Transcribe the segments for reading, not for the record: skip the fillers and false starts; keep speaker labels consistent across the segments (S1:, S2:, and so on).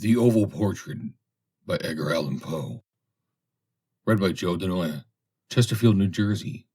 S1: The Oval Portrait by Edgar Allan Poe. Read by Joe DeNoia, Chesterfield, New Jersey,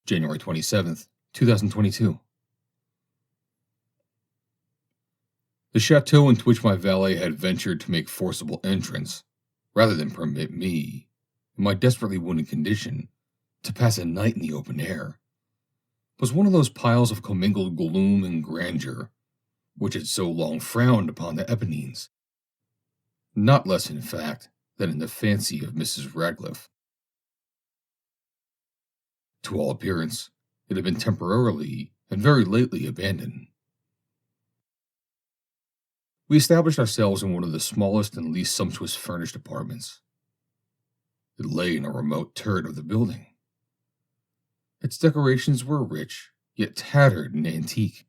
S1: January 27th, 2022. The chateau into which my valet had ventured to make forcible entrance, rather than permit me, in my desperately wounded condition, to pass a night in the open air, was one of those piles of commingled gloom and grandeur which had so long frowned upon the Apennines. Not less, in fact, than in the fancy of Mrs. Radcliffe. To all appearance, it had been temporarily and very lately abandoned. We established ourselves in one of the smallest and least sumptuous furnished apartments. It lay in a remote turret of the building. Its decorations were rich, yet tattered and antique.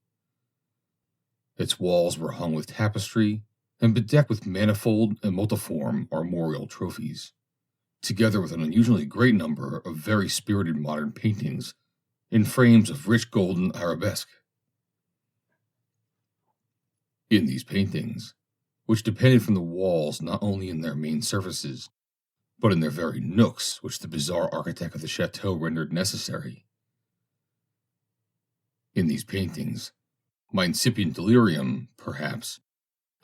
S1: Its walls were hung with tapestry and bedecked with manifold and multiform armorial trophies, together with an unusually great number of very spirited modern paintings in frames of rich golden arabesque. In these paintings, which depended from the walls not only in their main surfaces, but in their very nooks which the bizarre architect of the chateau rendered necessary. In these paintings, my incipient delirium, perhaps,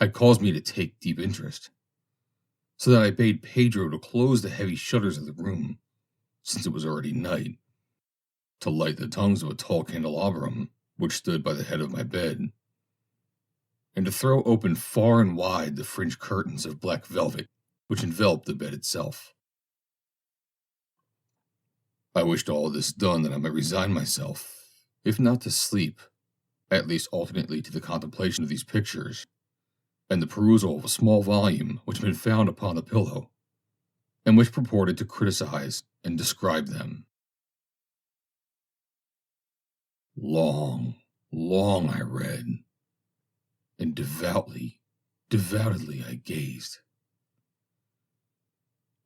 S1: had caused me to take deep interest, so that I bade Pedro to close the heavy shutters of the room, since it was already night, to light the tongues of a tall candelabrum which stood by the head of my bed, and to throw open far and wide the fringed curtains of black velvet which enveloped the bed itself. I wished all this done that I might resign myself, if not to sleep, at least alternately to the contemplation of these pictures, and the perusal of a small volume which had been found upon the pillow, and which purported to criticize and describe them. Long I read, and devoutedly I gazed.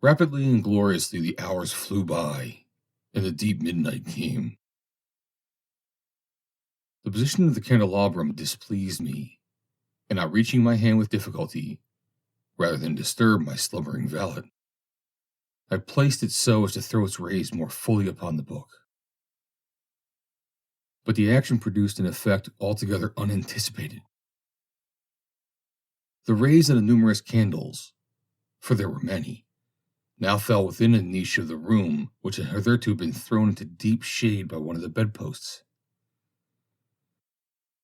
S1: Rapidly and gloriously the hours flew by, and the deep midnight came. The position of the candelabrum displeased me, and on reaching my hand with difficulty, rather than disturb my slumbering valet, I placed it so as to throw its rays more fully upon the book. But the action produced an effect altogether unanticipated. The rays of the numerous candles, for there were many, now fell within a niche of the room which had hitherto been thrown into deep shade by one of the bedposts.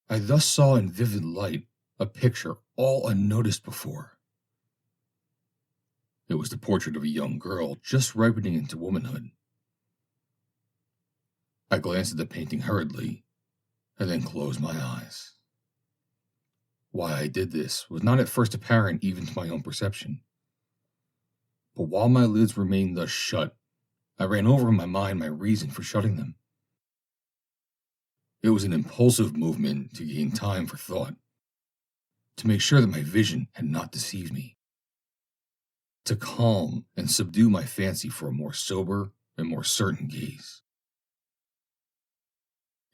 S1: I thus saw in vivid light a picture all unnoticed before. It was the portrait of a young girl just ripening into womanhood. I glanced at the painting hurriedly, and then closed my eyes. Why I did this was not at first apparent even to my own perception. But while my lids remained thus shut, I ran over in my mind my reason for shutting them. It was an impulsive movement to gain time for thought, to make sure that my vision had not deceived me, to calm and subdue my fancy for a more sober and more certain gaze.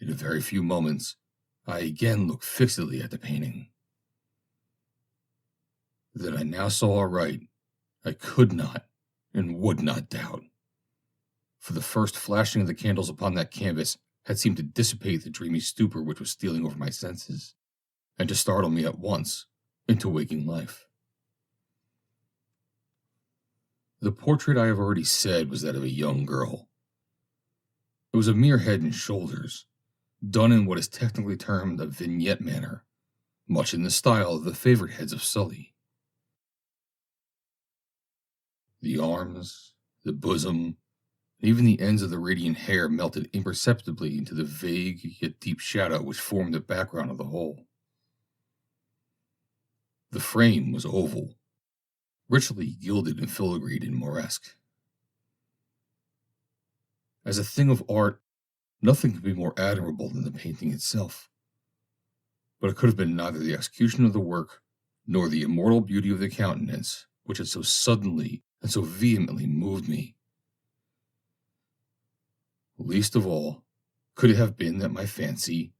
S1: In a very few moments, I again looked fixedly at the painting. That I now saw aright, I could not and would not doubt, for the first flashing of the candles upon that canvas had seemed to dissipate the dreamy stupor which was stealing over my senses, and to startle me at once into waking life. The portrait, I have already said, was that of a young girl. It was a mere head and shoulders, done in what is technically termed a vignette manner, much in the style of the favorite heads of Sully. The arms, the bosom, and even the ends of the radiant hair melted imperceptibly into the vague yet deep shadow which formed the background of the whole. The frame was oval, richly gilded and filigreed in Moresque. As a thing of art, nothing could be more admirable than the painting itself, but it could have been neither the execution of the work nor the immortal beauty of the countenance which had so suddenly and so vehemently moved me. Least of all could it have been that my fancy,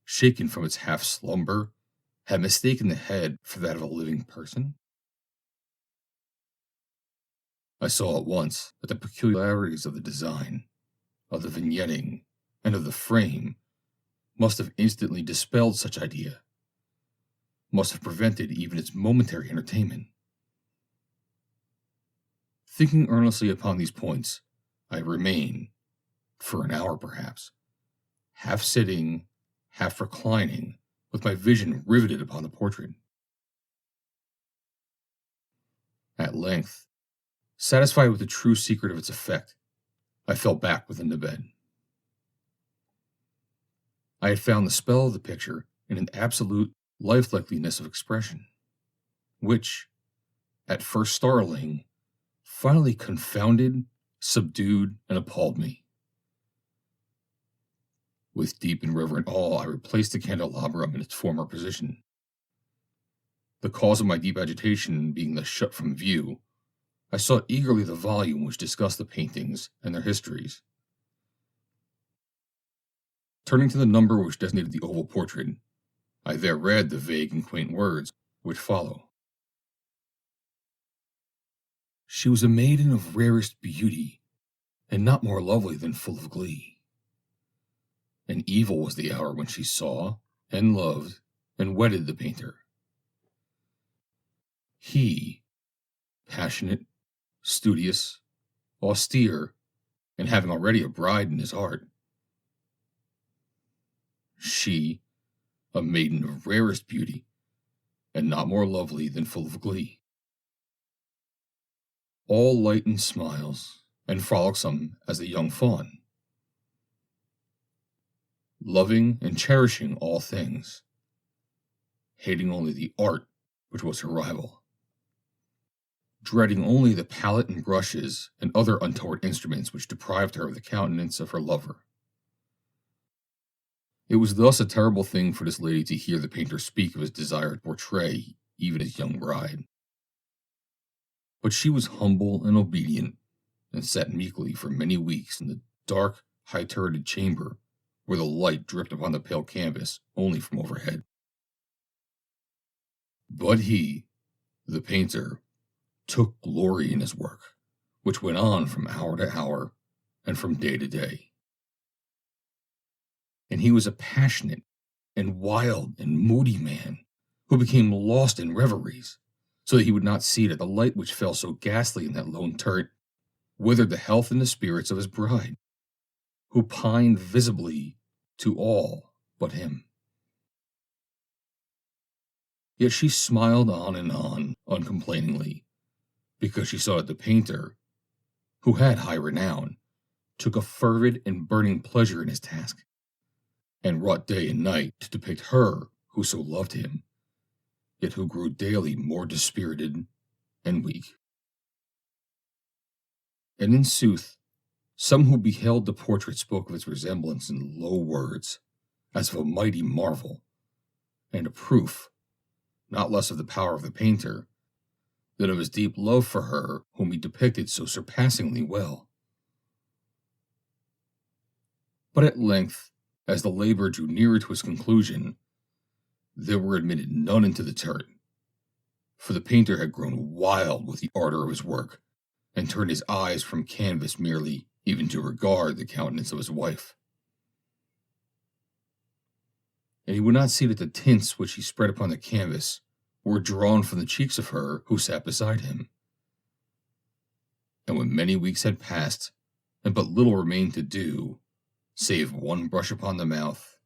S1: shaken from its half slumber, had mistaken the head for that of a living person. I saw at once that the peculiarities of the design, of the vignetting, and of the frame must have instantly dispelled such idea, must have prevented even its momentary entertainment. Thinking earnestly upon these points, I remain, for an hour perhaps, half sitting, half reclining, with my vision riveted upon the portrait. At length, satisfied with the true secret of its effect, I fell back within the bed. I had found the spell of the picture in an absolute lifelikeness of expression, which, at first startling, finally confounded, subdued, and appalled me. With deep and reverent awe, I replaced the candelabrum in its former position. The cause of my deep agitation being thus shut from view, I sought eagerly the volume which discussed the paintings and their histories. Turning to the number which designated the oval portrait, I there read the vague and quaint words which follow. She was a maiden of rarest beauty, and not more lovely than full of glee. And evil was the hour when she saw, and loved, and wedded the painter. He, passionate, studious, austere, and having already a bride in his heart. She, a maiden of rarest beauty, and not more lovely than full of glee. All light and smiles, and frolicsome as a young fawn. Loving and cherishing all things, hating only the art which was her rival. Dreading only the palette and brushes and other untoward instruments which deprived her of the countenance of her lover. It was thus a terrible thing for this lady to hear the painter speak of his desire to portray even his young bride. But she was humble and obedient, and sat meekly for many weeks in the dark, high-turreted chamber, where the light dripped upon the pale canvas only from overhead. But he, the painter, took glory in his work, which went on from hour to hour and from day to day. And he was a passionate and wild and moody man who became lost in reveries, so that he would not see that the light which fell so ghastly in that lone turret withered the health and the spirits of his bride, who pined visibly to all but him. Yet she smiled on and on, uncomplainingly, because she saw that the painter, who had high renown, took a fervid and burning pleasure in his task, and wrought day and night to depict her who so loved him, yet who grew daily more dispirited and weak. And in sooth, some who beheld the portrait spoke of its resemblance in low words, as of a mighty marvel, and a proof, not less of the power of the painter, than of his deep love for her whom he depicted so surpassingly well. But at length, as the labor drew nearer to its conclusion, there were admitted none into the turret, for the painter had grown wild with the ardor of his work, and turned his eyes from canvas merely even to regard the countenance of his wife. And he would not see that the tints which he spread upon the canvas were drawn from the cheeks of her who sat beside him. And when many weeks had passed, and but little remained to do, save one brush upon the mouth,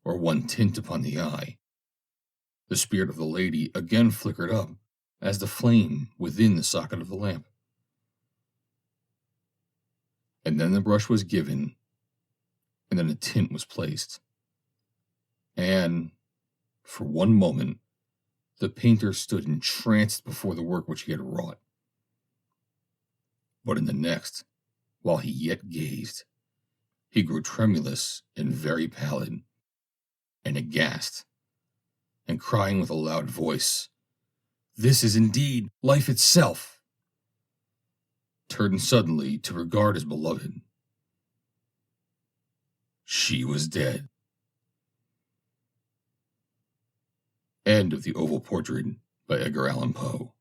S1: or one tint upon the eye, the spirit of the lady again flickered up, as the flame within the socket of the lamp. And then the brush was given, and then a tint was placed. And, for one moment, the painter stood entranced before the work which he had wrought. But in the next, while he yet gazed, he grew tremulous and very pallid, and aghast, and crying with a loud voice, "This is indeed life itself!" turned suddenly to regard his beloved. She was dead. End of The Oval Portrait by Edgar Allan Poe.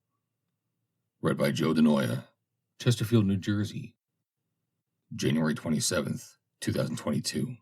S1: Read by Joe DeNoia. Chesterfield, New Jersey, January 27th, 2022.